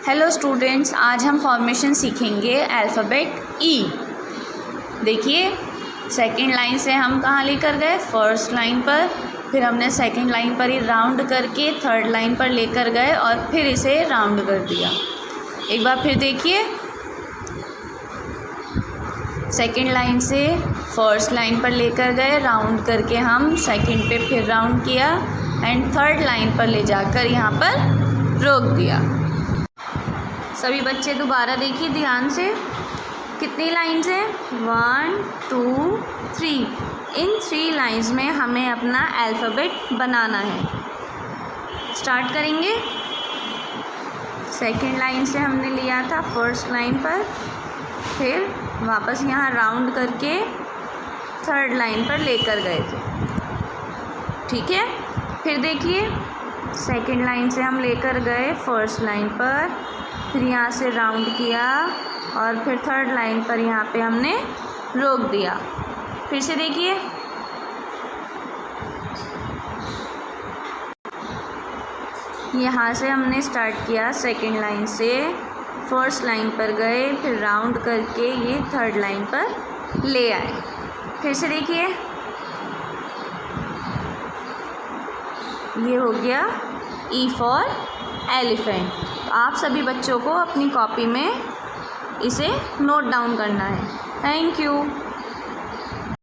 Hello students, आज हम formation सीखेंगे अल्फ़ाबेट ई। देखिए, सेकंड लाइन से हम कहाँ लेकर गए, फर्स्ट लाइन पर, फिर हमने सेकंड लाइन पर ही राउंड करके थर्ड लाइन पर लेकर गए और फिर इसे राउंड कर दिया। एक बार फिर देखिए, सेकंड लाइन से फर्स्ट लाइन पर लेकर गए, राउंड करके हम सेकंड पे फिर राउंड किया एंड थर्ड लाइन पर ले जाकर यहाँ पर रोक दिया। सभी बच्चे दोबारा देखिए ध्यान से, कितनी लाइन्स हैं, 1 2 3। इन 3 लाइन्स में हमें अपना अल्फ़ाबेट बनाना है। स्टार्ट करेंगे। सेकंड लाइन से हमने लिया था फर्स्ट लाइन पर, फिर वापस यहाँ राउंड करके थर्ड लाइन पर लेकर गए थे। ठीक है, फिर देखिए, सेकंड लाइन से हम लेकर गए फर्स्ट लाइन पर, फिर यहाँ से राउंड किया और फिर थर्ड लाइन पर यहाँ पे हमने रोक दिया। फिर से देखिए, यहाँ से हमने स्टार्ट किया सेकंड लाइन से, फर्स्ट लाइन पर गए, फिर राउंड करके ये थर्ड लाइन पर ले आए। फिर से देखिए, ये हो गया ई फॉर एलिफेंट। आप सभी बच्चों को अपनी कॉपी में इसे नोट डाउन करना है। Thank you.